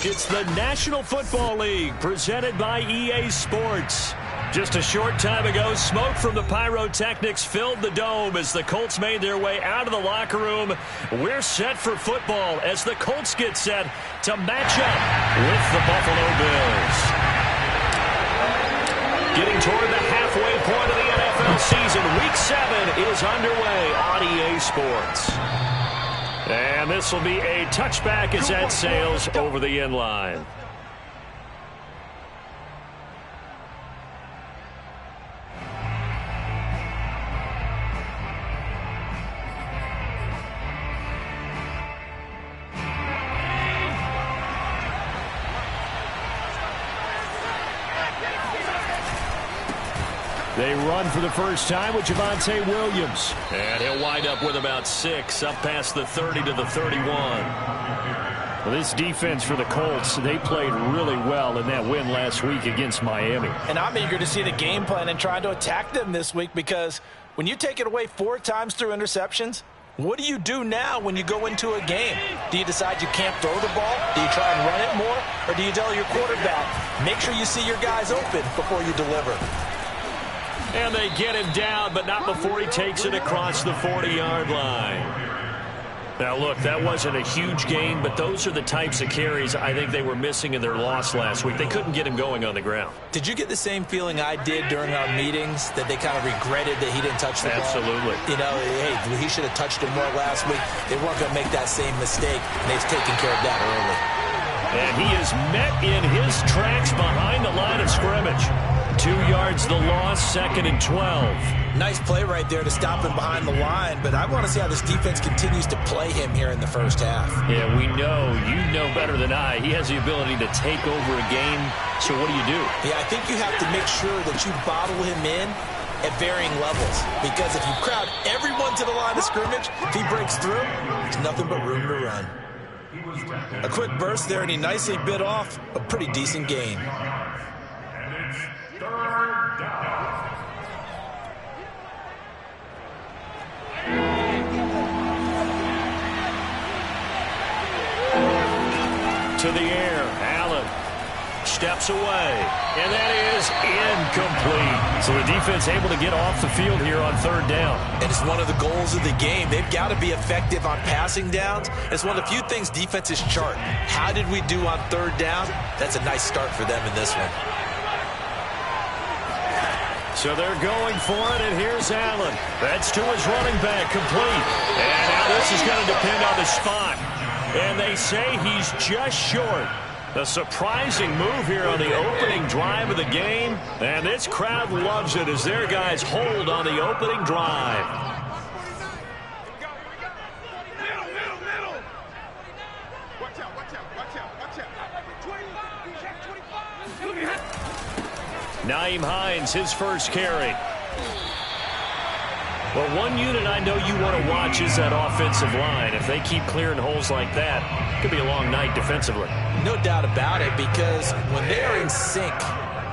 It's the National Football League presented by EA Sports. Just a short time ago, smoke from the pyrotechnics filled the dome as the Colts made their way out of the locker room. We're set for football as the Colts get set to match up with the Buffalo Bills. Getting toward the halfway point of the NFL season, Week 7 is underway on EA Sports. And this will be a touchback as that sails over the end line. They run for the first time with Javonte Williams. And he'll wind up with about 6, up past the 30 to the 31. Well, this defense for the Colts, they played really well in that win last week against Miami. And I'm eager to see the game plan and try to attack them this week, because when you take it away 4 times through interceptions, what do you do now when you go into a game? Do you decide you can't throw the ball? Do you try and run it more? Or do you tell your quarterback, make sure you see your guys open before you deliver? And they get him down, but not before he takes it across the 40-yard line. Now, look, that wasn't a huge gain, but those are the types of carries I think they were missing in their loss last week. They couldn't get him going on the ground. Did you get the same feeling I did during our meetings, that they kind of regretted that he didn't touch the ball? Absolutely. You know, hey, he should have touched him more last week. They weren't going to make that same mistake, and they've taken care of that early. And he is met in his tracks behind the line of scrimmage. 2 yards the loss, 2nd and 12. Nice play right there to stop him behind the line, but I want to see how this defense continues to play him here in the first half. Yeah, we know, you know better than I, he has the ability to take over a game, so what do you do? Yeah, I think you have to make sure that you bottle him in at varying levels, because if you crowd everyone to the line of scrimmage, if he breaks through, there's nothing but room to run. A quick burst there, and he nicely bit off a pretty decent gain. To the air, Allen steps away, and that is incomplete. So the defense able to get off the field here on 3rd down. And it's one of the goals of the game. They've got to be effective on passing downs. It's one of the few things defenses chart. How did we do on 3rd down? That's a nice start for them in this one. So they're going for it, and here's Allen. That's to his running back, complete. And now this is going to depend on the spot. And they say he's just short. A surprising move here on the opening drive of the game. And this crowd loves it as their guys hold on the opening drive. Nyheim Hines, his first carry. Well, one unit I know you want to watch is that offensive line. If they keep clearing holes like that, it could be a long night defensively. No doubt about it, because when they are in sync,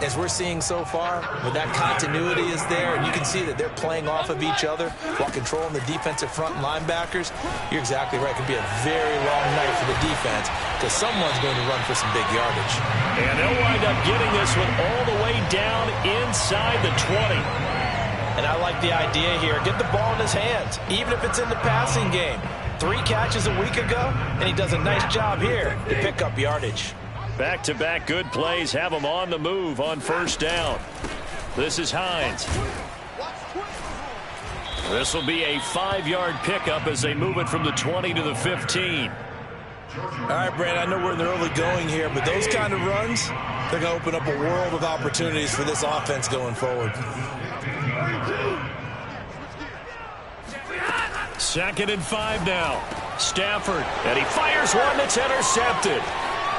as we're seeing so far, when that continuity is there, and you can see that they're playing off of each other while controlling the defensive front linebackers, you're exactly right. It could be a very long night for the defense, because someone's going to run for some big yardage. And they'll wind up getting this one all the way down inside the 20. And I like the idea here. Get the ball in his hands, even if it's in the passing game. 3 catches a week ago, and he does a nice job here to pick up yardage. Back-to-back good plays have him on the move on 1st down. This is Hines. This will be a 5-yard pickup as they move it from the 20 to the 15. All right, Brandon, I know we're in the early going here, but those kind of runs, they're going to open up a world of opportunities for this offense going forward. 2nd and 5 now. Stafford, and he fires one that's intercepted.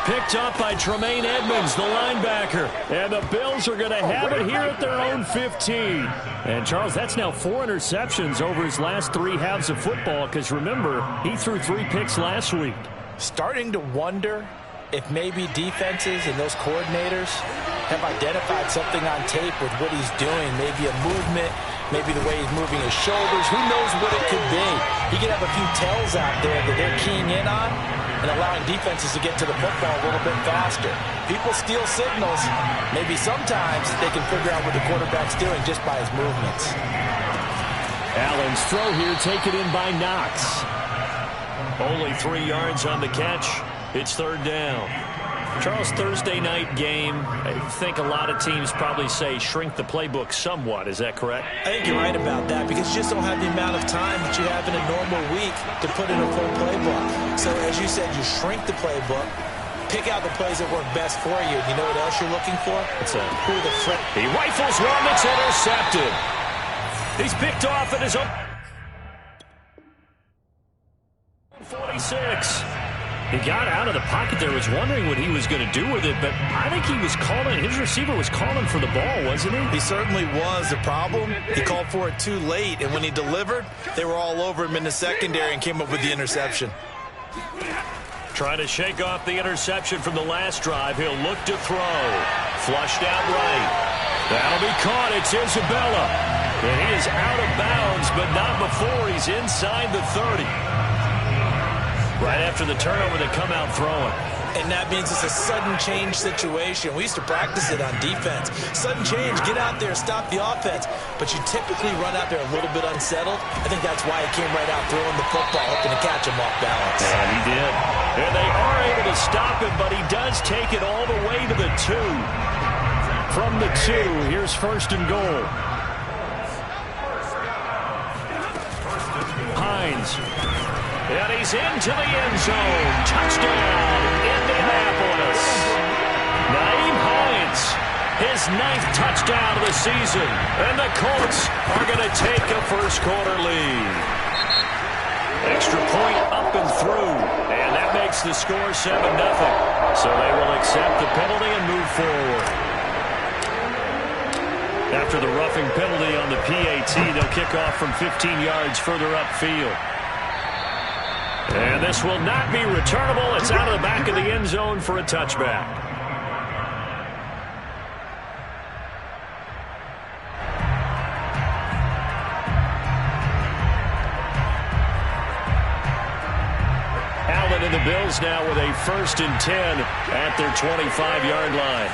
Picked up by Tremaine Edmonds, the linebacker. And the Bills are going to have it here at their own 15. And, Charles, that's now 4 interceptions over his last 3 halves of football, because, remember, he threw 3 picks last week. Starting to wonder if maybe defenses and those coordinators have identified something on tape with what he's doing. Maybe a movement, maybe the way he's moving his shoulders. Who knows what it could be? He could have a few tells out there that they're keying in on. and allowing defenses to get to the football a little bit faster. People steal signals. Maybe sometimes they can figure out what the quarterback's doing just by his movements. Allen's throw here taken in by Knox. Only 3 yards on the catch. It's third down. Charles, Thursday night game, I think a lot of teams probably say shrink the playbook somewhat. Is that correct? I think you're right about that because you just don't have the amount of time that you have in a normal week to put in a full playbook. So as you said, you shrink the playbook, pick out the plays that work best for you. You know what else you're looking for? What's that? Who are the threat? He rifles one that's intercepted. He's picked off at his own 46. He got out of the pocket there, was wondering what he was going to do with it, but I think he was calling, his receiver was calling for the ball, wasn't he? He certainly was. The problem, he called for it too late, and when he delivered, they were all over him in the secondary and came up with the interception. Trying to shake off the interception from the last drive. He'll look to throw. Flushed out right. That'll be caught. It's Isabella. And he is out of bounds, but not before he's inside the 30. Right after the turnover, they come out throwing. And that means it's a sudden change situation. We used to practice it on defense. Sudden change, get out there, stop the offense. But you typically run out there a little bit unsettled. I think that's why he came right out throwing the football, hoping to catch him off balance. And he did. And they are able to stop him, but he does take it all the way to the 2. From the 2, here's first and goal. Hines. And he's into the end zone. Touchdown, Indianapolis. Nyheim Hines, his 9th touchdown of the season. And the Colts are going to take a first-quarter lead. Extra point up and through. And that makes the score 7-0. So they will accept the penalty and move forward. After the roughing penalty on the PAT, they'll kick off from 15 yards further upfield. And this will not be returnable. It's out of the back of the end zone for a touchback. Allen and the Bills now with a 1st and 10 at their 25-yard line.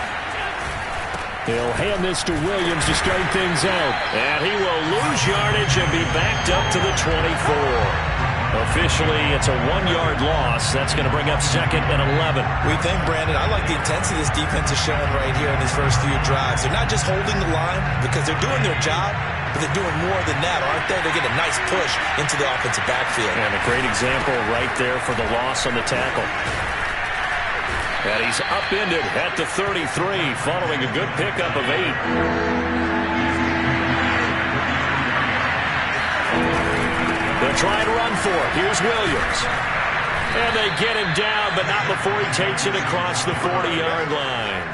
He'll hand this to Williams to start things out. And he will lose yardage and be backed up to the 24. Officially, it's a 1-yard loss. That's going to bring up 2nd and 11. We think, Brandon, I like the intensity this defense is showing right here in these first few drives. They're not just holding the line because they're doing their job, but they're doing more than that, aren't they? They're getting a nice push into the offensive backfield. And a great example right there for the loss on the tackle. And he's upended at the 33 following a good pickup of 8. They'll try and run for it. Here's Williams. And they get him down, but not before he takes it across the 40-yard line.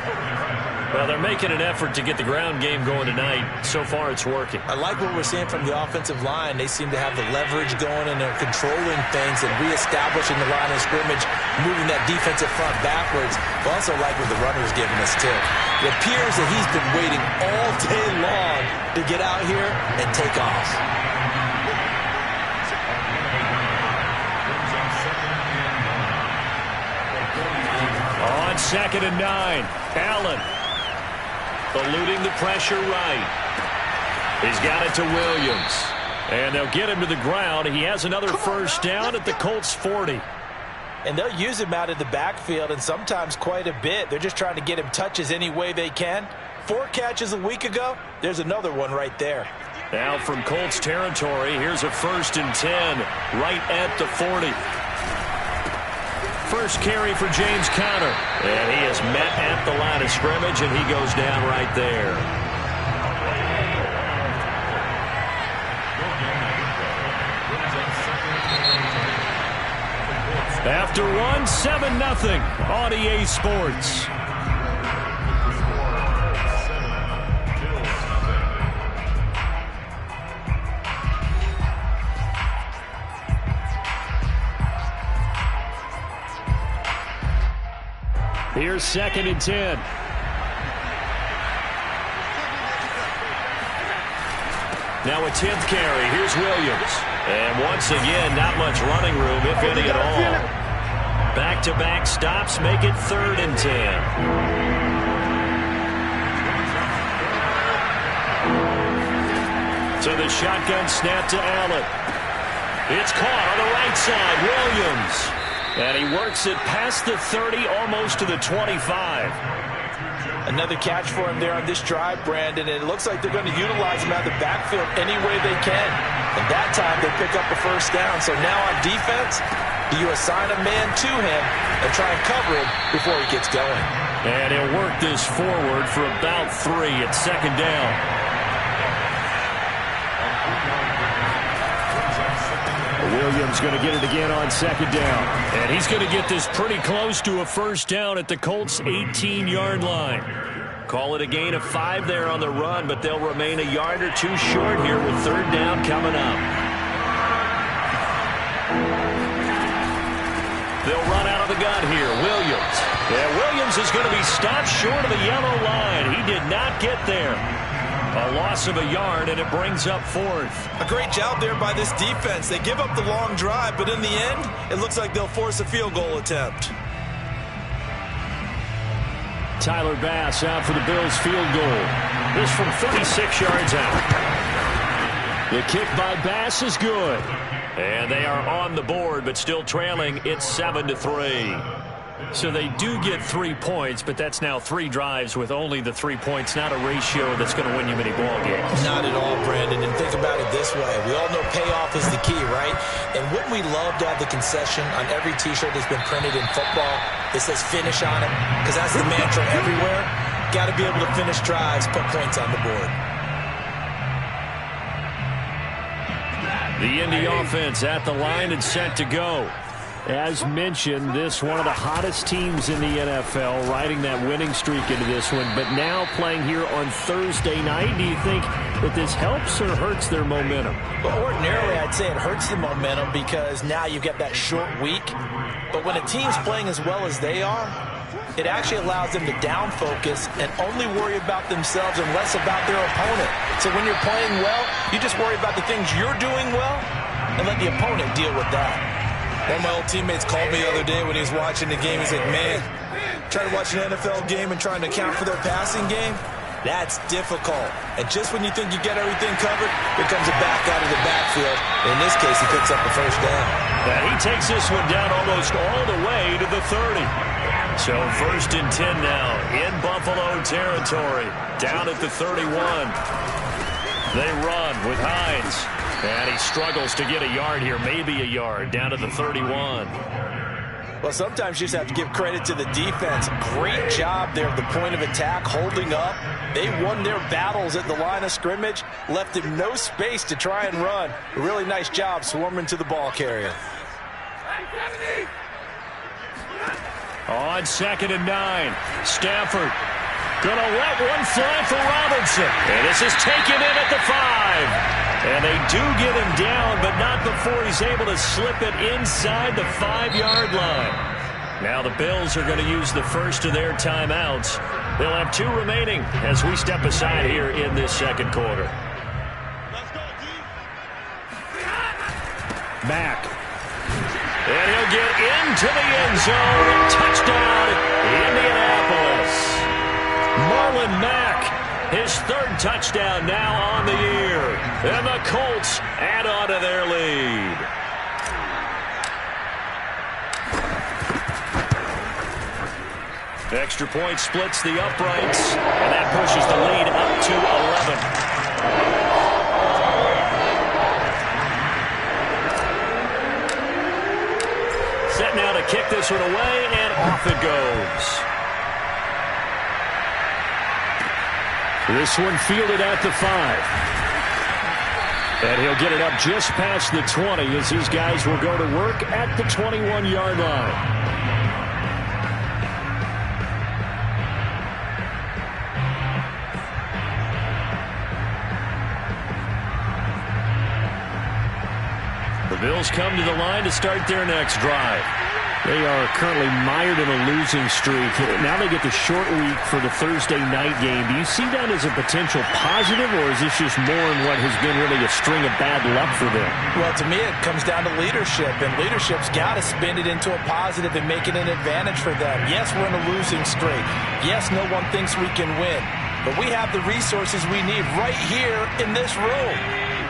Well, they're making an effort to get the ground game going tonight. So far, it's working. I like what we're seeing from the offensive line. They seem to have the leverage going, and they're controlling things and reestablishing the line of scrimmage, moving that defensive front backwards. I also like what the runner's giving us, too. It appears that he's been waiting all day long to get out here and take off. On 2nd and 9, Allen eluding the pressure right. He's got it to Williams. And they'll get him to the ground. He has another first down at the Colts 40. And they'll use him out of the backfield, and sometimes quite a bit. They're just trying to get him touches any way they can. 4 catches a week ago. There's another one right there. Now from Colts territory, here's a 1st and 10 right at the 40. First carry for James Conner. And he is met at the line of scrimmage, and he goes down right there. After one, 7-0 on EA Sports. Here's 2nd and 10. Now a 10th carry. Here's Williams. And once again, not much running room, if any at all. Back-to-back stops make it 3rd and 10. So the shotgun snap to Allen. It's caught on the right side. Williams. And he works it past the 30, almost to the 25. Another catch for him there on this drive, Brandon, and it looks like they're going to utilize him out of the backfield any way they can. And that time they pick up a first down. So now on defense, you assign a man to him and try and cover him before he gets going. And he'll work this forward for about 3 at 2nd down. Williams going to get it again on 2nd down. And he's going to get this pretty close to a first down at the Colts' 18-yard line. Call it a gain of 5 there on the run, but they'll remain a yard or 2 short here with 3rd down coming up. They'll run out of the gun here. Williams. Yeah, Williams is going to be stopped short of the yellow line. He did not get there. A loss of a yard, and it brings up 4th. A great job there by this defense. They give up the long drive, but in the end, it looks like they'll force a field goal attempt. Tyler Bass out for the Bills field goal. This from 36 yards out. The kick by Bass is good. And they are on the board, but still trailing. It's 7-3. So they do get 3 points, but that's now 3 drives with only the 3 points, not a ratio that's going to win you many ball games. Not at all, Brandon. And think about it this way. We all know payoff is the key, right? And wouldn't we love to have the concession on every T-shirt that's been printed in football that says finish on it? Because that's the mantra everywhere. Got to be able to finish drives, put points on the board. The Indy offense at the line and set to go. As mentioned, this one of the hottest teams in the NFL, riding that winning streak into this one, but now playing here on Thursday night. Do you think that this helps or hurts their momentum? Well, ordinarily, I'd say it hurts the momentum because now you've got that short week. But when a team's playing as well as they are, it actually allows them to down focus and only worry about themselves and less about their opponent. So when you're playing well, you just worry about the things you're doing well and let the opponent deal with that. One of my old teammates called me the other day when he was watching the game. He's like, man, trying to watch an NFL game and trying to account for their passing game, that's difficult. And just when you think you get everything covered, here comes a back out of the backfield. And in this case, he picks up the first down. And he takes this one down almost all the way to the 30. So 1st and 10 now in Buffalo territory. Down at the 31. They run with Hines. And he struggles to get a yard here, maybe a yard, down to the 31. Well, sometimes you just have to give credit to the defense. Great job there at the point of attack, holding up. They won their battles at the line of scrimmage, left him no space to try and run. A really nice job swarming to the ball carrier. On 2nd and 9, Stafford gonna let one fly for Robinson. And this is taken in at the 5. And they do get him down, but not before he's able to slip it inside the 5-yard line. Now the Bills are going to use the first of their timeouts. They'll have 2 remaining as we step aside here in this 2nd quarter. Mack. And he'll get into the end zone. Touchdown, Indianapolis. Marlon Mack. His 3rd touchdown now on the year. And the Colts add on to their lead. Extra point splits the uprights. And that pushes the lead up to 11. Set now to kick this one away, and off it goes. This one fielded at the 5. And he'll get it up just past the 20 as these guys will go to work at the 21-yard line. The Bills come to the line to start their next drive. They are currently mired in a losing streak. Now they get the short week for the Thursday night game. Do you see that as a potential positive, or is this just more in what has been really a string of bad luck for them? Well, to me, it comes down to leadership, and leadership's got to spin it into a positive and make it an advantage for them. Yes, we're in a losing streak. Yes, no one thinks we can win, but we have the resources we need right here in this room.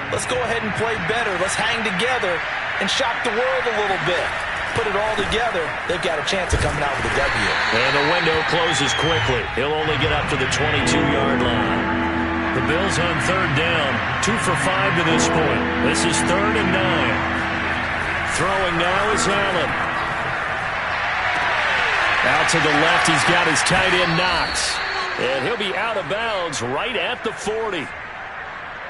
Let's go ahead and play better. Let's hang together and shock the world a little bit. Put it all together, they've got a chance of coming out with a W. And the window closes quickly. He'll only get up to the 22-yard line. The Bills on third down, 2 for 5 to this point. This is 3rd and 9. Throwing now is Allen. Out to the left, he's got his tight end Knox. And he'll be out of bounds right at the 40.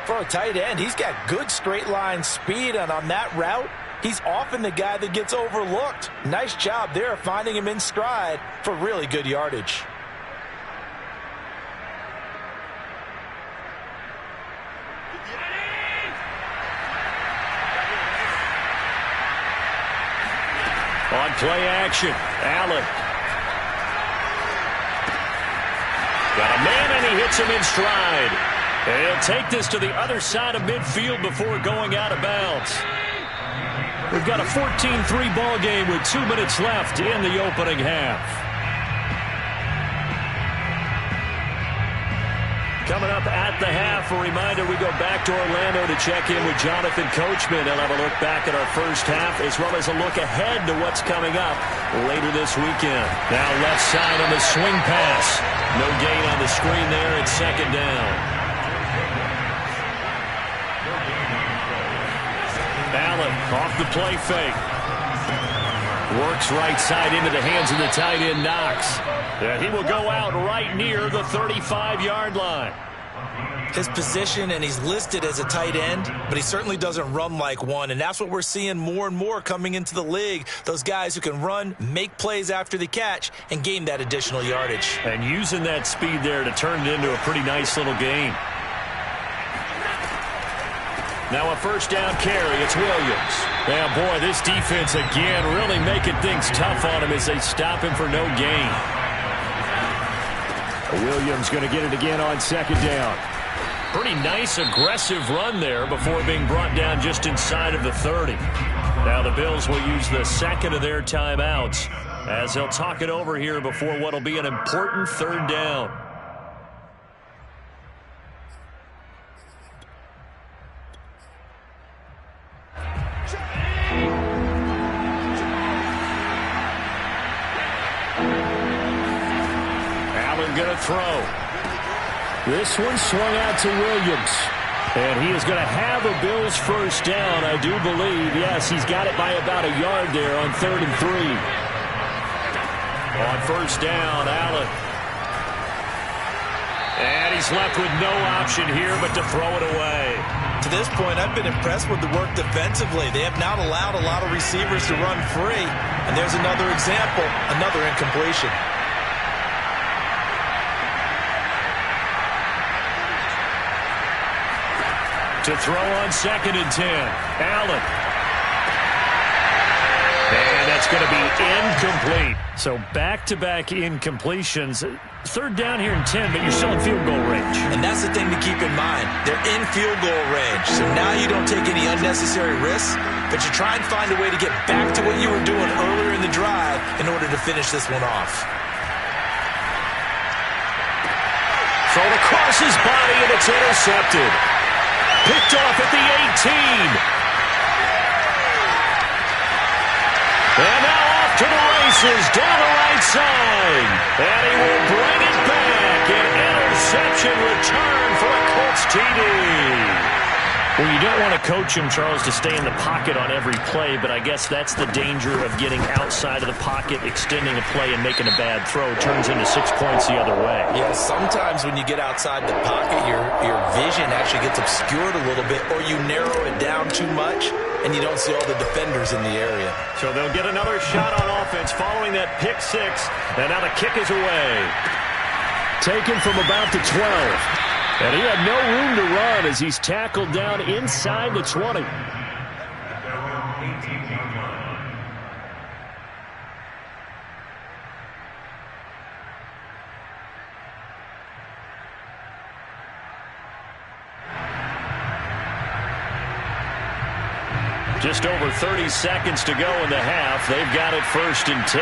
For a tight end, he's got good straight line speed, and on that route, he's often the guy that gets overlooked. Nice job there finding him in stride for really good yardage. On play action, Allen. Got a man, and he hits him in stride. And he'll take this to the other side of midfield before going out of bounds. We've got a 14-3 ball game with 2 minutes left in the opening half. Coming up at the half, a reminder, we go back to Orlando to check in with Jonathan Coachman. He'll have a look back at our first half as well as a look ahead to what's coming up later this weekend. Now left side on the swing pass. No gain on the screen there. It's 2nd down. Allen off the play fake. Works right side into the hands of the tight end Knox. And he will go out right near the 35-yard line. His position, and he's listed as a tight end, but he certainly doesn't run like one, and that's what we're seeing more and more coming into the league. Those guys who can run, make plays after the catch, and gain that additional yardage. And using that speed there to turn it into a pretty nice little game. Now a 1st down carry. It's Williams. Yeah, boy, this defense again really making things tough on him as they stop him for no gain. Williams going to get it again on 2nd down. Pretty nice, aggressive run there before being brought down just inside of the 30. Now the Bills will use the 2nd of their timeouts as they'll talk it over here before what will be an important 3rd down. Going to throw. This one swung out to Williams. And he is going to have a Bills 1st down, I do believe. Yes, he's got it by about a yard there on 3rd and 3. On 1st down, Allen. And he's left with no option here but to throw it away. To this point, I've been impressed with the work defensively. They have not allowed a lot of receivers to run free. And there's another example, another incompletion. To throw on 2nd and 10. Allen. And that's going to be incomplete. So back-to-back incompletions. 3rd down here in 10, but you're still in field goal range. And that's the thing to keep in mind. They're in field goal range. So now you don't take any unnecessary risks, but you try and find a way to get back to what you were doing earlier in the drive in order to finish this one off. Thrown across his body, and it's intercepted. Picked off at the 18. And now off to the races down the right side. And he will bring it back. An interception return for a Colts TD. Well, you don't want to coach him, Charles, to stay in the pocket on every play, but I guess that's the danger of getting outside of the pocket, extending a play, and making a bad throw. It turns into 6 points the other way. Yeah, sometimes when you get outside the pocket, your vision actually gets obscured a little bit, or you narrow it down too much, and you don't see all the defenders in the area. So they'll get another shot on offense following that pick 6, and now the kick is away. Taken from about the 12. And he had no room to run as he's tackled down inside the 20. Just over 30 seconds to go in the half. They've got it 1st and 10.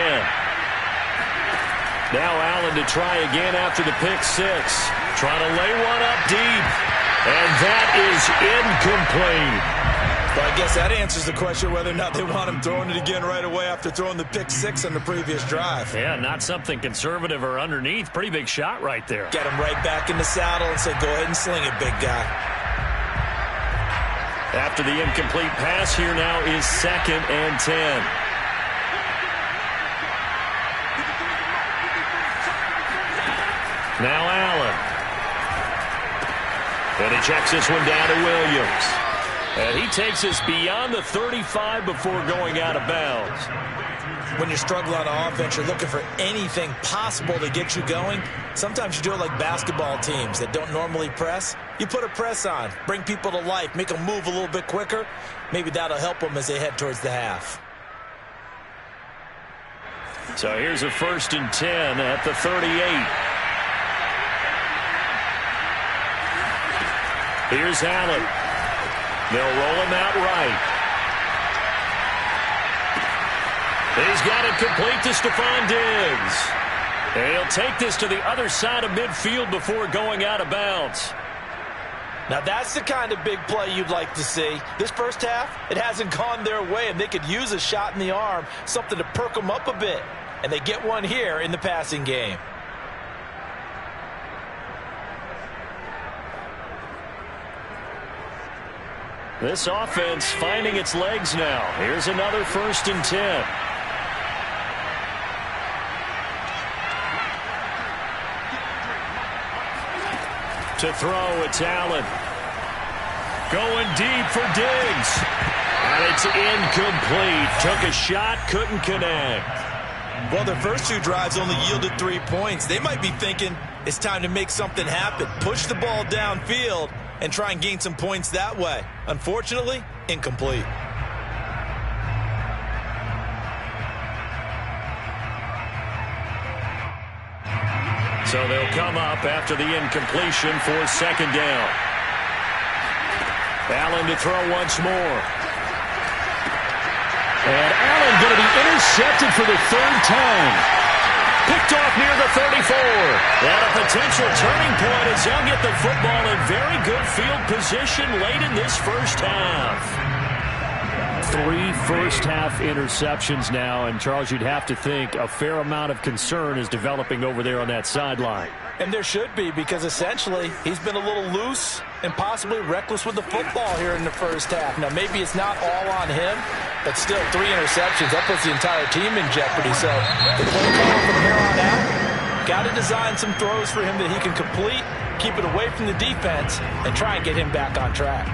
Now Allen to try again after the pick six. Trying to lay one up deep. And that is incomplete. Well, I guess that answers the question whether or not they want him throwing it again right away after throwing the pick six on the previous drive. Yeah, not something conservative or underneath. Pretty big shot right there. Get him right back in the saddle and say, go ahead and sling it, big guy. After the incomplete pass, here now is 2nd and 10. Now Allen. And he checks this one down to Williams. And he takes us beyond the 35 before going out of bounds. When you're struggling on offense, you're looking for anything possible to get you going. Sometimes you do it like basketball teams that don't normally press. You put a press on, bring people to life, make them move a little bit quicker. Maybe that'll help them as they head towards the half. So here's a 1st and 10 at the 38. Here's Allen. They'll roll him out right. He's got it complete to Stephon Diggs. And he'll take this to the other side of midfield before going out of bounds. Now that's the kind of big play you'd like to see. This first half, it hasn't gone their way, and they could use a shot in the arm, something to perk them up a bit. And they get one here in the passing game. This offense finding its legs now. Here's another 1st and 10. To throw, it's Allen. Going deep for Diggs. And it's incomplete. Took a shot, couldn't connect. Well, their first 2 drives only yielded 3 points. They might be thinking it's time to make something happen. Push the ball downfield and try and gain some points that way. Unfortunately, incomplete. So they'll come up after the incompletion for 2nd down. Allen to throw once more. And Allen going to be intercepted for the 3rd time. Picked off near the 34. And a potential turning point as they'll get the football in very good field position late in this first half. 3 first-half interceptions now, and Charles, you'd have to think a fair amount of concern is developing over there on that sideline. And there should be, because essentially he's been a little loose and possibly reckless with the football here in the first half. Now, maybe it's not all on him, but still 3 interceptions. That puts the entire team in jeopardy. So the play call from here on out, got to design some throws for him that he can complete, keep it away from the defense, and try and get him back on track.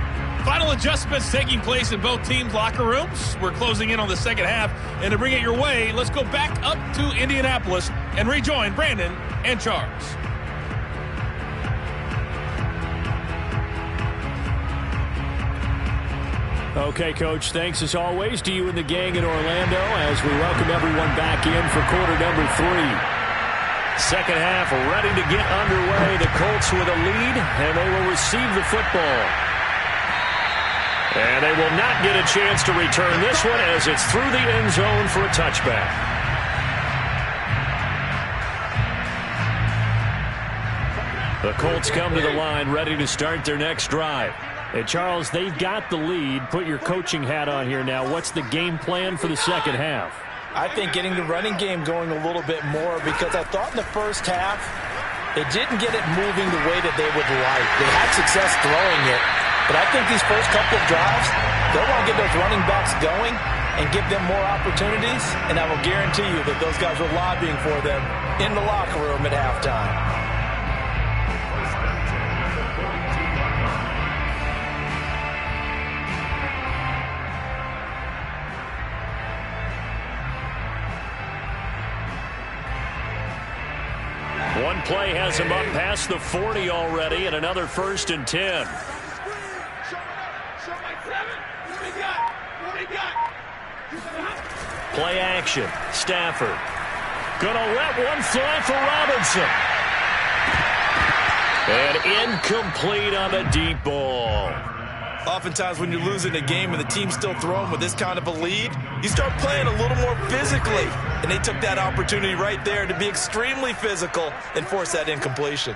Final adjustments taking place in both teams' locker rooms. We're closing in on the second half. And to bring it your way, let's go back up to Indianapolis and rejoin Brandon and Charles. Okay, Coach, thanks as always to you and the gang in Orlando as we welcome everyone back in for quarter number 3. Second half ready to get underway. The Colts with a lead, and they will receive the football. And they will not get a chance to return this one as it's through the end zone for a touchback. The Colts come to the line ready to start their next drive. And Charles, they've got the lead. Put your coaching hat on here now. What's the game plan for the second half? I think getting the running game going a little bit more, because I thought in the first half they didn't get it moving the way that they would like. They had success throwing it, but I think these first couple of drives, they'll want to get those running backs going and give them more opportunities, and I will guarantee you that those guys were lobbying for them in the locker room at halftime. One play has him up past the 40 already, and another 1st and 10. Play action. Stafford. Gonna let one fly for Robinson. And incomplete on the deep ball. Oftentimes when you're losing a game and the team's still throwing with this kind of a lead, you start playing a little more physically. And they took that opportunity right there to be extremely physical and force that incompletion.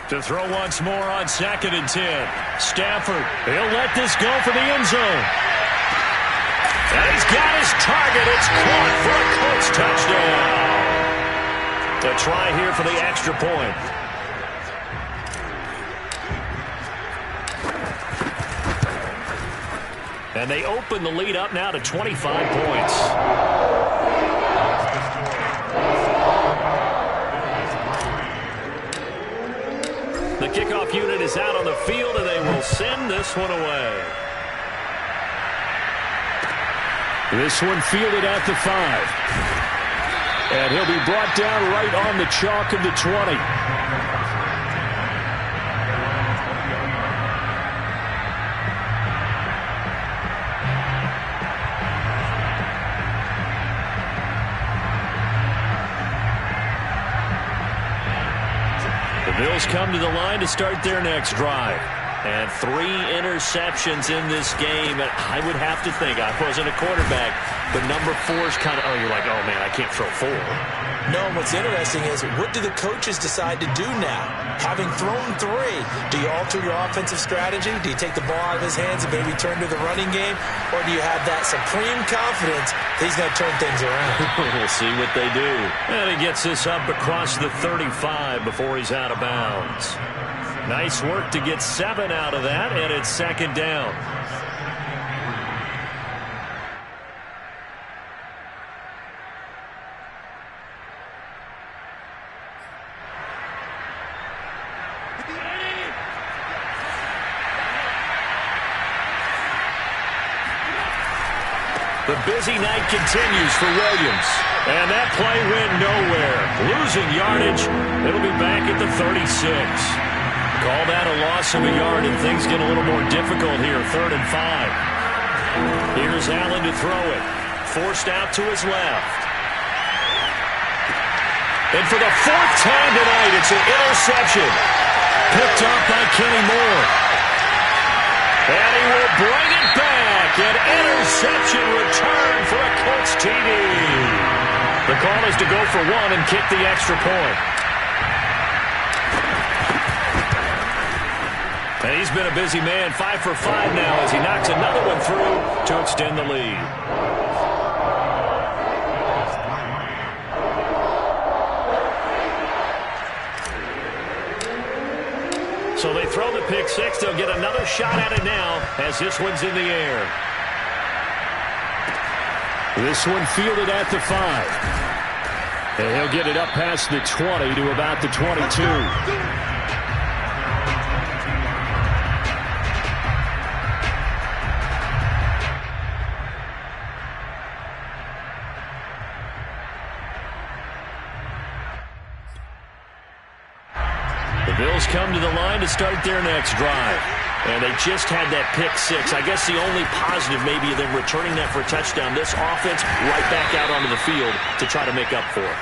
To throw once more on 2nd and 10. Stafford, he'll let this go for the end zone. And he's got his target. It's caught for a Colts touchdown. The try here for the extra point. And they open the lead up now to 25 points. The kickoff unit is out on the field, and they will send this one away. This one fielded at the 5. And he'll be brought down right on the chalk of the 20. Bills come to the line to start their next drive. And 3 interceptions in this game. And I would have to think, I wasn't a quarterback, but number 4 is kind of, oh, you're like, oh, man, I can't throw 4. No, what's interesting is, what do the coaches decide to do now? Having thrown 3, do you alter your offensive strategy? Do you take the ball out of his hands and maybe turn to the running game? Or do you have that supreme confidence that he's going to turn things around? We'll see what they do. And he gets this up across the 35 before he's out of bounds. Nice work to get 7 out of that, and it's 2nd down. The busy night continues for Williams. And that play went nowhere. Losing yardage. It'll be back at the 36. Call that a loss of a yard, and things get a little more difficult here. 3rd and 5. Here's Allen to throw it. Forced out to his left. And for the 4th time tonight, it's an interception. Picked up by Kenny Moore. And he will bring it back. An interception return for a Colts TD. The call is to go for 1 and kick the extra point. And he's been a busy man, 5 for 5 now as he knocks another one through to extend the lead. So they throw the pick 6. They'll get another shot at it now as this one's in the air. This one fielded at the 5. And he'll get it up past the 20 to about the 22. Bills come to the line to start their next drive. And they just had that pick 6. I guess the only positive maybe of them returning that for a touchdown. This offense right back out onto the field to try to make up for it.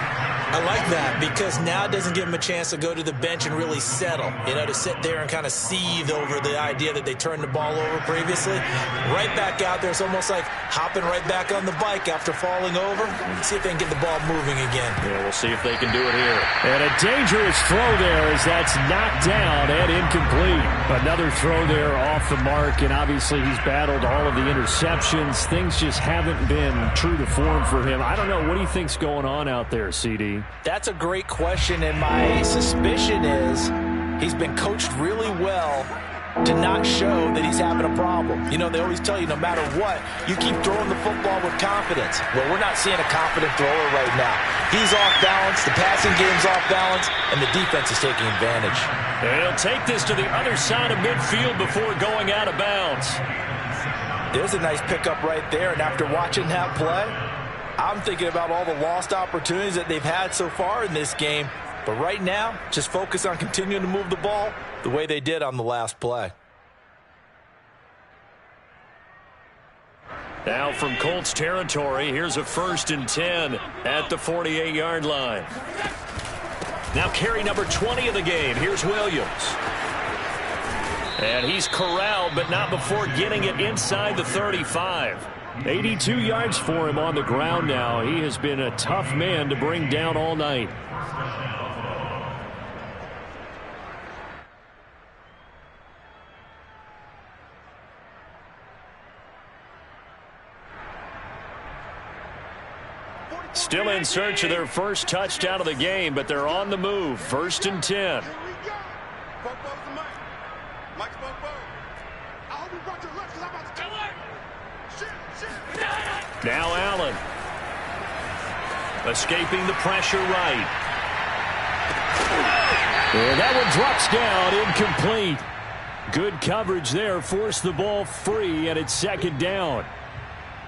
I like that because now it doesn't give them a chance to go to the bench and really settle. You know, to sit there and kind of seethe over the idea that they turned the ball over previously. Right back out there. It's almost like hopping right back on the bike after falling over. See if they can get the ball moving again. Yeah, we'll see if they can do it here. And a dangerous throw there as that's knocked down and incomplete. Another throw there off the mark, and obviously he's battled all of the interceptions. Things just haven't been true to form for him. I don't know. What do you think's going on out there, CD? That's a great question, and my suspicion is he's been coached really well to not show that he's having a problem. You know, they always tell you no matter what, you keep throwing the football with confidence. Well, we're not seeing a confident thrower right now. He's off balance, the passing game's off balance, and the defense is taking advantage. And he'll take this to the other side of midfield before going out of bounds. There's a nice pickup right there, and after watching that play, I'm thinking about all the lost opportunities that they've had so far in this game. But right now, just focus on continuing to move the ball the way they did on the last play. Now from Colts territory, here's a 1st and 10 at the 48-yard line. Now carry number 20 of the game. Here's Williams. And he's corralled, but not before getting it inside the 35. 82 yards for him on the ground now. He has been a tough man to bring down all night. Still in search of their first touchdown of the game, but they're on the move. 1st and 10. Now Allen. Escaping the pressure right. And that one drops down, incomplete. Good coverage there, forced the ball free, and it's 2nd down.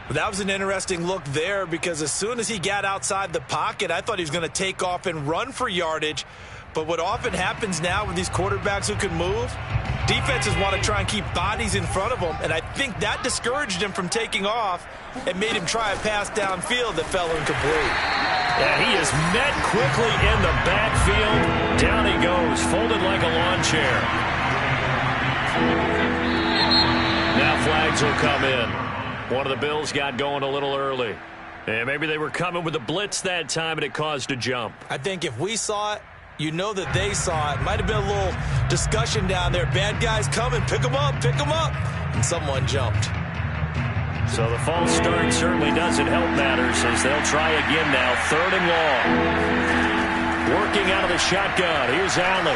That was an interesting look there because as soon as he got outside the pocket, I thought he was going to take off and run for yardage. But what often happens now with these quarterbacks who can move, defenses want to try and keep bodies in front of them, and I think that discouraged him from taking off and made him try a pass downfield that fell incomplete. Yeah, he is met quickly in the backfield. Down he goes, folded like a lawn chair. Now flags will come in. One of the Bills got going a little early. And maybe they were coming with a blitz that time, and it caused a jump. I think if we saw it, you know that they saw it. Might have been a little discussion down there. Bad guys coming. Pick them up. Pick them up. And someone jumped. So the false start certainly doesn't help matters as they'll try again now. 3rd and long. Working out of the shotgun. Here's Allen.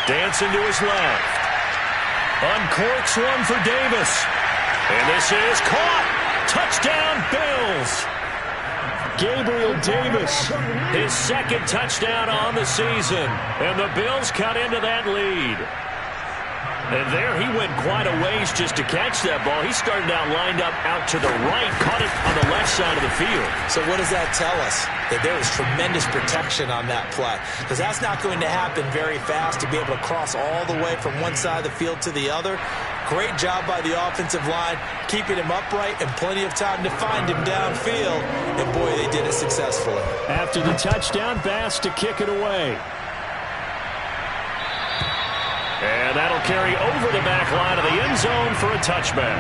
Dancing to his left. Uncorks one for Davis. And this is caught. Touchdown, Bills. Gabriel Davis, his 2nd touchdown on the season. And the Bills cut into that lead. And there he went quite a ways just to catch that ball. He started out lined up out to the right, caught it on the left side of the field. So what does that tell us? That there is tremendous protection on that play. Because that's not going to happen very fast to be able to cross all the way from one side of the field to the other. Great job by the offensive line, keeping him upright and plenty of time to find him downfield. And, boy, they did it successfully. After the touchdown, Bass to kick it away. And that'll carry over the back line of the end zone for a touchback.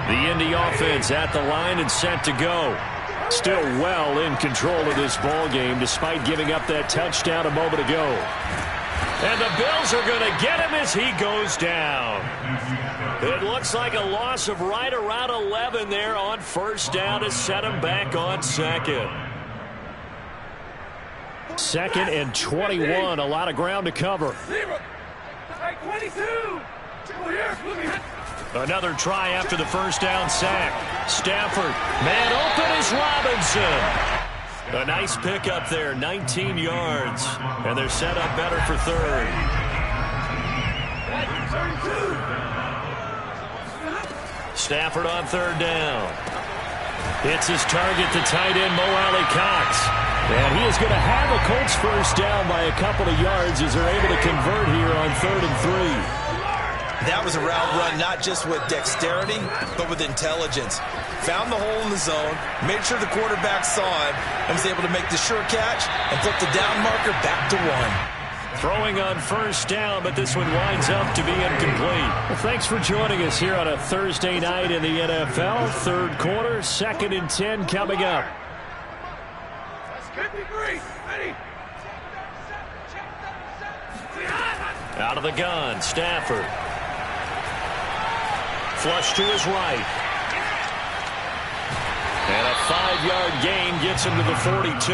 The Indy offense at the line and set to go. Still well in control of this ball game despite giving up that touchdown a moment ago. And the Bills are going to get him as he goes down. It looks like a loss of right around 11 there on 1st down to set him back on 2nd. 2nd and 21. A lot of ground to cover. Another try after the 1st down sack. Stafford. Man open is Robinson. A nice pickup there. 19 yards. And they're set up better for 3rd. Stafford on 3rd down. Hits his target, the tight end, Mo Alley-Cox. And he is going to have a Colts 1st down by a couple of yards as they're able to convert here on 3rd and 3. That was a route run not just with dexterity, but with intelligence. Found the hole in the zone, made sure the quarterback saw it, and was able to make the sure catch and flip the down marker back to 1. Throwing on 1st down, but this one winds up to be incomplete. Well, thanks for joining us here on a Thursday night in the NFL. 3rd quarter, 2nd and 10 coming up. Out of the gun, Stafford. Flush to his right. And a 5-yard gain gets him to the 42.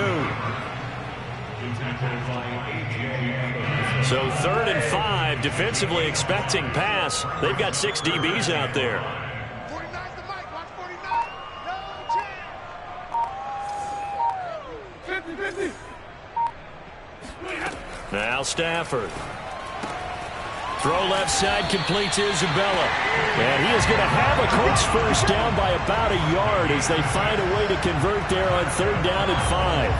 So 3rd and 5, defensively expecting pass. They've got 6 DBs out there. Now Stafford. Throw left side, complete to Isabella. And he is going to have a Colts 1st down by about a yard as they find a way to convert there on 3rd down and 5.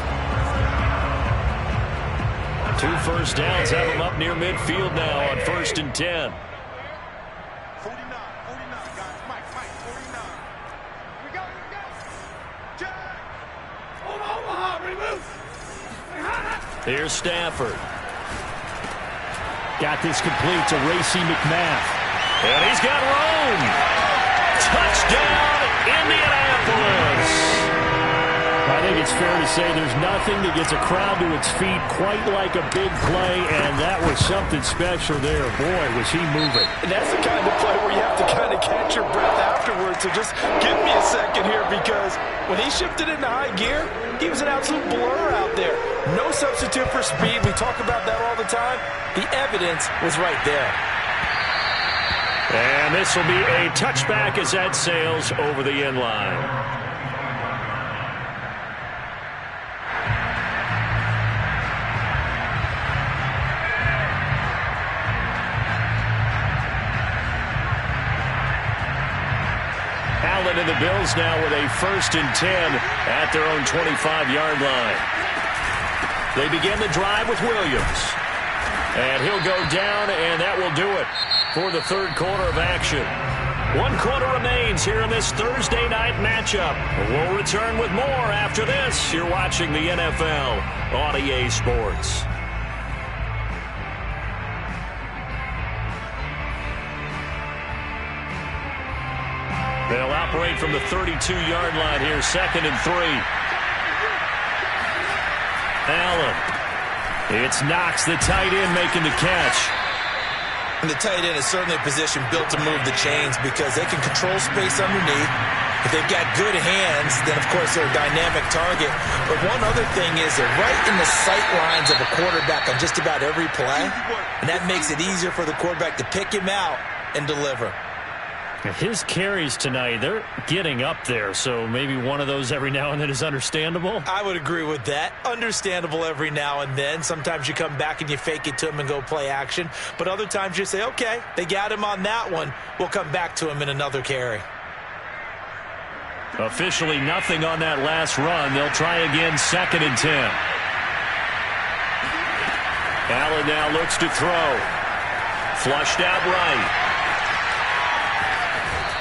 2 1st downs have him up near midfield now on 1st and 10. 49, guys. Mike, 49. We go. Omaha, remove. Here's Stafford. Got this complete to Racey McMath. And he's got room. Touchdown, Indianapolis. I think it's fair to say there's nothing that gets a crowd to its feet quite like a big play, and that was something special there. Boy, was he moving. And that's the kind of play where you have to kind of catch your breath afterwards. So just give me a second here, because when he shifted into high gear, he was an absolute blur out there. No substitute for speed. We talk about that all the time. The evidence was right there. And this will be a touchback as that sails over the end line. Allen and the Bills now with a 1st and 10 at their own 25-yard line. They begin the drive with Williams. And he'll go down, and that will do it for the third quarter of action. 1 quarter remains here in this Thursday night matchup. We'll return with more after this. You're watching the NFL on EA Sports. They'll operate from the 32-yard line here, 2nd and 3. Allen. It's Knox, the tight end, making the catch. And the tight end is certainly a position built to move the chains because they can control space underneath. If they've got good hands, then, of course, they're a dynamic target. But one other thing is they're right in the sight lines of a quarterback on just about every play. And that makes it easier for the quarterback to pick him out and deliver. His carries tonight, they're getting up there, so maybe one of those every now and then is understandable. I would agree with that. Understandable every now and then. Sometimes you come back and you fake it to him and go play action. But other times you say, okay, they got him on that one. We'll come back to him in another carry. Officially nothing on that last run. They'll try again, 2nd and 10. Allen now looks to throw. Flushed out right.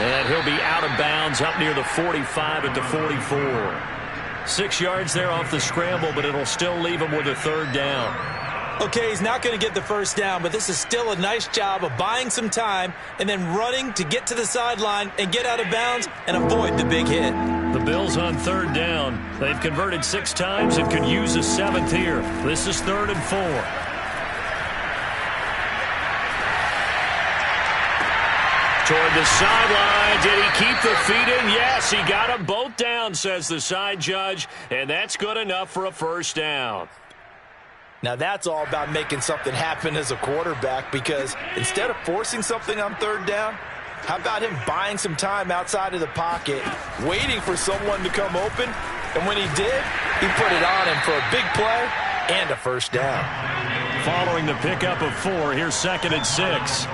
And he'll be out of bounds up near the 45 at the 44. 6 yards there off the scramble, but it'll still leave him with a 3rd down. Okay, he's not going to get the 1st down, but this is still a nice job of buying some time and then running to get to the sideline and get out of bounds and avoid the big hit. The Bills on 3rd down. They've converted 6 times and could use a 7th here. This is 3rd and 4. Toward the sideline. Did he keep the feet in? Yes, he got them both down, says the side judge, and that's good enough for a 1st down. Now that's all about making something happen as a quarterback, because instead of forcing something on 3rd down, how about him buying some time outside of the pocket, waiting for someone to come open, and when he did, he put it on him for a big play and a 1st down. Following the pickup of 4, here's 2nd and 6.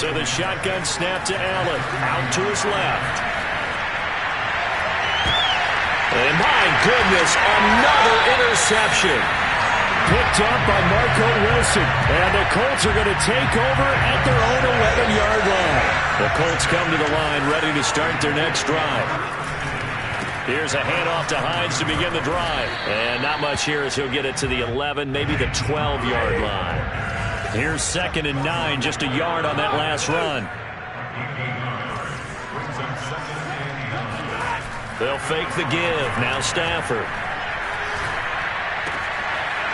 So the shotgun snap to Allen. Out to his left. And my goodness, another interception. Picked up by Marco Wilson. And the Colts are going to take over at their own 11-yard line. The Colts come to the line ready to start their next drive. Here's a handoff to Hines to begin the drive. And not much here as he'll get it to the 11, maybe the 12-yard line. Here's 2nd and 9, just a yard on that last run. They'll fake the give. Now Stafford.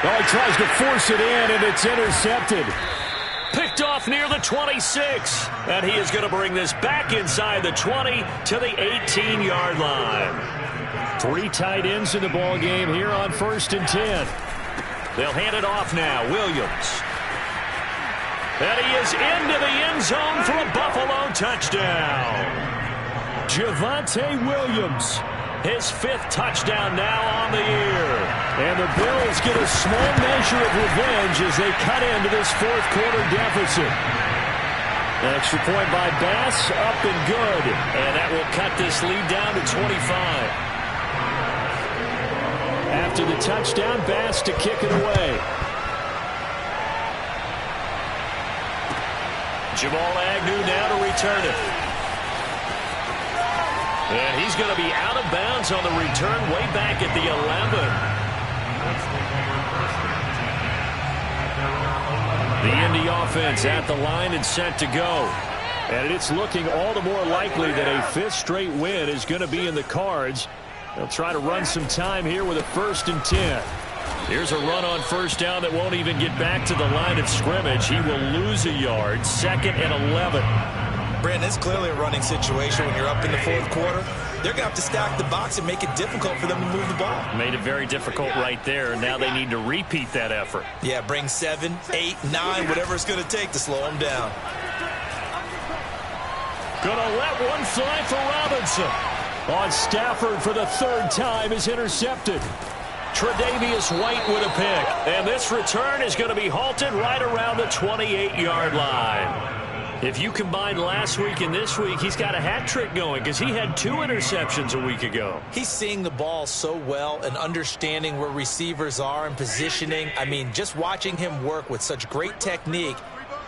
Oh, he tries to force it in, and it's intercepted. Picked off near the 26. And he is going to bring this back inside the 20 to the 18-yard line. 3 tight ends in the ball game here on 1st and 10. They'll hand it off now. Williams. And he is into the end zone for a Buffalo touchdown. Javonte Williams. His 5th touchdown now on the year. And the Bills get a small measure of revenge as they cut into this 4th quarter deficit. An extra point by Bass, up and good. And that will cut this lead down to 25. After the touchdown, Bass to kick it away. Jamal Agnew now to return it. And he's going to be out of bounds on the return way back at the 11. The Indy offense at the line and set to go. And it's looking all the more likely that a fifth straight win is going to be in the cards. They'll try to run some time here with a 1st and 10. Here's a run on first down that won't even get back to the line of scrimmage. He will lose a yard. 2nd and 11. Brandon, it's clearly a running situation when you're up in the fourth quarter. They're going to have to stack the box and make it difficult for them to move the ball. Made it very difficult right there. Now they need to repeat that effort. Yeah, bring 7, 8, 9, whatever it's going to take to slow them down. Gonna let one fly for Robinson. On Stafford for the 3rd time is intercepted. Tre'Davious White with a pick. And this return is going to be halted right around the 28-yard line. If you combine last week and this week, he's got a hat trick going because he had 2 interceptions a week ago. He's seeing the ball so well and understanding where receivers are and positioning. I mean, just watching him work with such great technique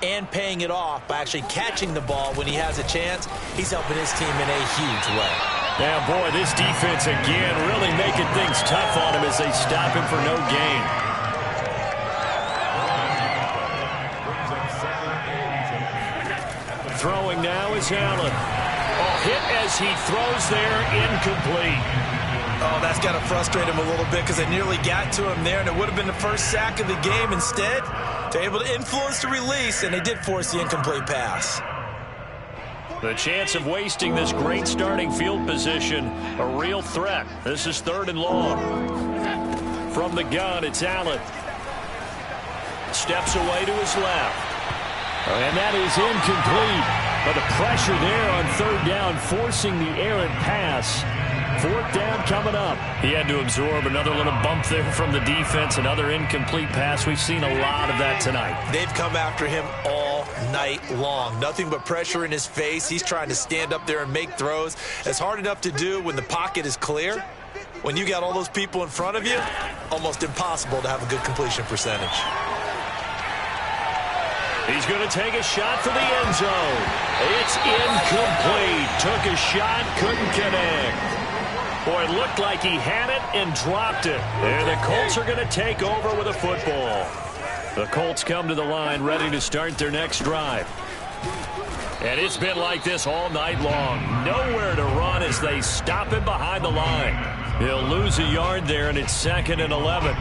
and paying it off by actually catching the ball when he has a chance, he's helping his team in a huge way. Now, boy, this defense again really making things tough on him as they stop him for no gain. Throwing now is Allen. Hit as he throws there, incomplete. Oh, that's got to frustrate him a little bit because they nearly got to him there, and it would have been the first sack of the game. Instead, they're able to influence the release, and they did force the incomplete pass. The chance of wasting this great starting field position, a real threat. This is 3rd and long. From the gun, it's Allen. Steps away to his left. And that is incomplete. But the pressure there on 3rd down, forcing the errant pass. 4th down coming up. He had to absorb another little bump there from the defense, another incomplete pass. We've seen a lot of that tonight. They've come after him all night long. Nothing but pressure in his face. He's trying to stand up there and make throws. It's hard enough to do when the pocket is clear. When you got all those people in front of you, almost impossible to have a good completion percentage. He's going to take a shot for the end zone. It's incomplete. Took a shot, couldn't connect. Boy, it looked like he had it and dropped it. And the Colts are going to take over with a football. The Colts come to the line ready to start their next drive. And it's been like this all night long. Nowhere to run as they stop him behind the line. He'll lose a yard there, and it's 2nd and 11.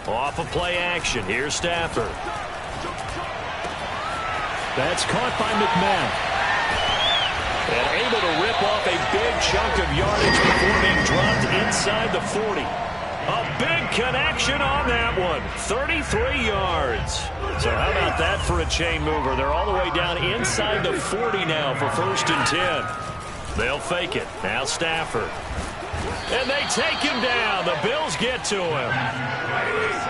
Off of play action. Here's Stafford. That's caught by McMahon. And able to rip off a big chunk of yardage before being dropped inside the 40. A big connection on that one. 33 yards. So how about that for a chain mover? They're all the way down inside the 40 now for 1st and 10. They'll fake it. Now Stafford. And they take him down. The Bills get to him.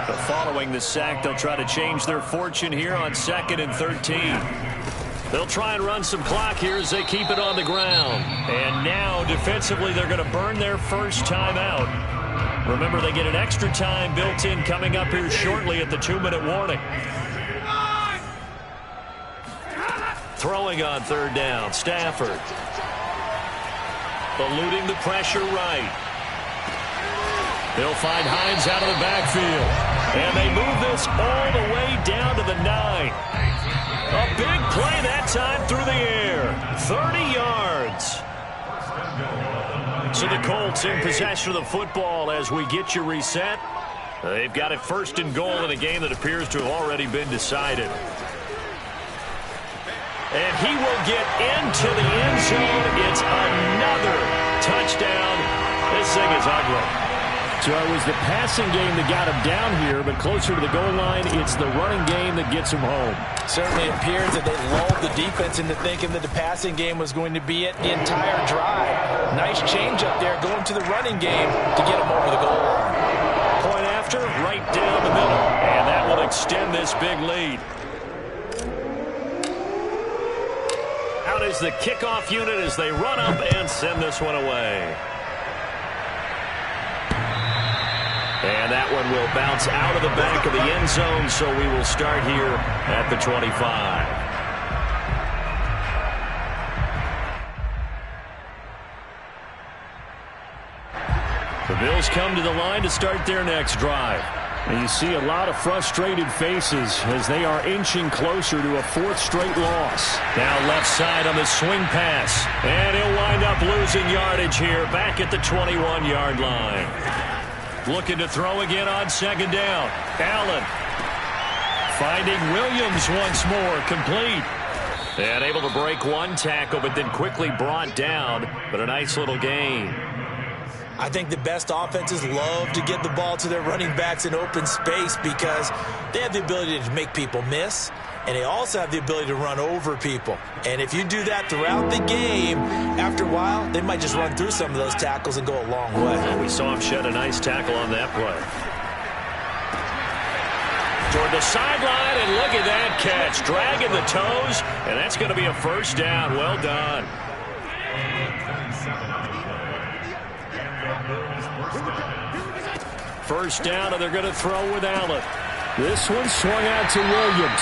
But following the sack, they'll try to change their fortune here on 2nd and 13. They'll try and run some clock here as they keep it on the ground. And now, defensively, they're going to burn their first timeout. Remember, they get an extra time built in coming up here shortly at the 2-minute warning. Throwing on 3rd down, Stafford. Eluding the pressure right. They'll find Hines out of the backfield. And they move this all the way down to the 9. A big play that time through the air. 30 yards. So the Colts in possession of the football as we get you reset. They've got it 1st and goal in a game that appears to have already been decided. And he will get into the end zone. It's another touchdown. This thing is ugly. So it was the passing game that got him down here, but closer to the goal line, it's the running game that gets him home. Certainly appears that they lulled the defense into thinking that the passing game was going to be it the entire drive. Nice change up there going to the running game to get him over the goal line. Point after, right down the middle. And that will extend this big lead. Out is the kickoff unit as they run up and send this one away. And that one will bounce out of the back of the end zone, so we will start here at the 25. Bills come to the line to start their next drive. And you see a lot of frustrated faces as they are inching closer to a fourth straight loss. Now left side on the swing pass. And he'll wind up losing yardage here back at the 21-yard line. Looking to throw again on second down. Allen finding Williams once more, complete. And able to break one tackle, but then quickly brought down. But a nice little gain. I think the best offenses love to get the ball to their running backs in open space because they have the ability to make people miss, and they also have the ability to run over people. And if you do that throughout the game, after a while, they might just run through some of those tackles and go a long way. And we saw him shed a nice tackle on that play. Toward the sideline, and look at that catch. Dragging the toes, and that's going to be a first down. Well done. First down, and they're going to throw with Allen. This one swung out to Williams.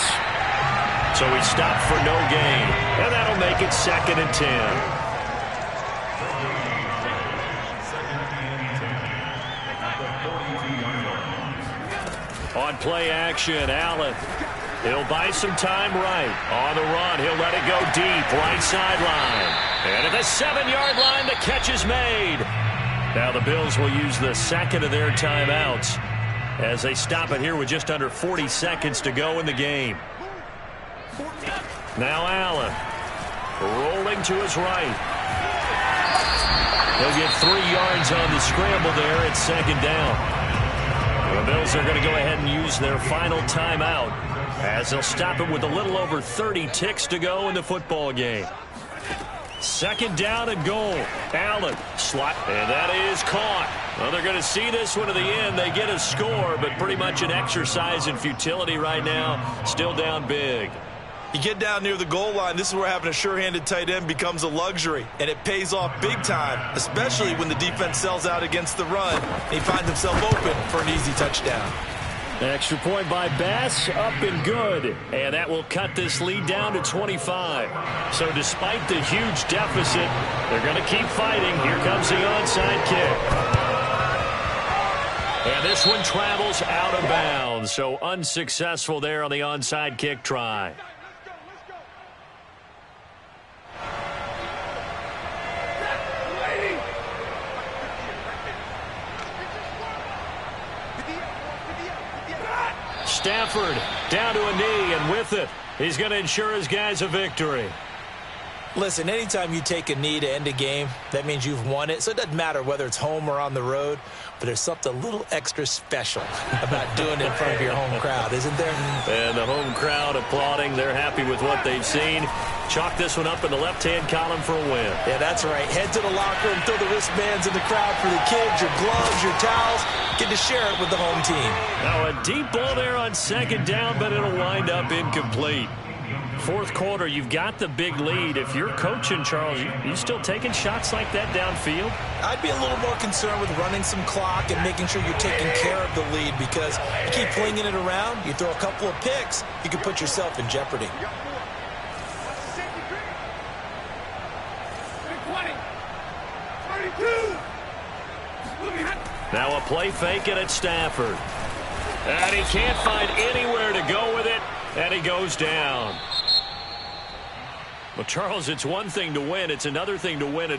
So he stopped for no gain, and that'll make it 2nd and 10. On play action, Allen. He'll buy some time right. On the run, he'll let it go deep, right sideline. And at the 7-yard line, the catch is made. Now the Bills will use the second of their timeouts as they stop it here with just under 40 seconds to go in the game. Now Allen rolling to his right. He'll get 3 yards on the scramble there at second down. The Bills are going to go ahead and use their final timeout as they'll stop it with a little over 30 ticks to go in the football game. Second down and goal. Allen slot, and that is caught. Well, they're going to see this one to the end. They get a score, but pretty much an exercise in futility right now. Still down big. You get down near the goal line, this is where having a sure-handed tight end becomes a luxury, and it pays off big time, especially when the defense sells out against the run, and he finds himself open for an easy touchdown. Extra point by Bass, up and good. And that will cut this lead down to 25. So despite the huge deficit, they're going to keep fighting. Here comes the onside kick. And this one travels out of bounds. So unsuccessful there on the onside kick try. Stafford down to a knee, and with it, he's going to ensure his guys a victory. Listen, anytime you take a knee to end a game, that means you've won it. So it doesn't matter whether it's home or on the road, but there's something a little extra special about doing it in front of your home crowd, isn't there? And the home crowd applauding. They're happy with what they've seen. Chalk this one up in the left-hand column for a win. Yeah, that's right. Head to the locker room, throw the wristbands in the crowd for the kids, your gloves, your towels. Get to share it with the home team. Now a deep ball there on second down, but it'll wind up incomplete. Fourth quarter, you've got the big lead. If you're coaching, Charles, you still taking shots like that downfield? I'd be a little more concerned with running some clock and making sure you're taking care of the lead, because you keep flinging it around, you throw a couple of picks, you can put yourself in jeopardy. Now a play fake it at Stafford. And he can't find anywhere to go with it, and he goes down. Well, Charles, it's one thing to win. It's another thing to win it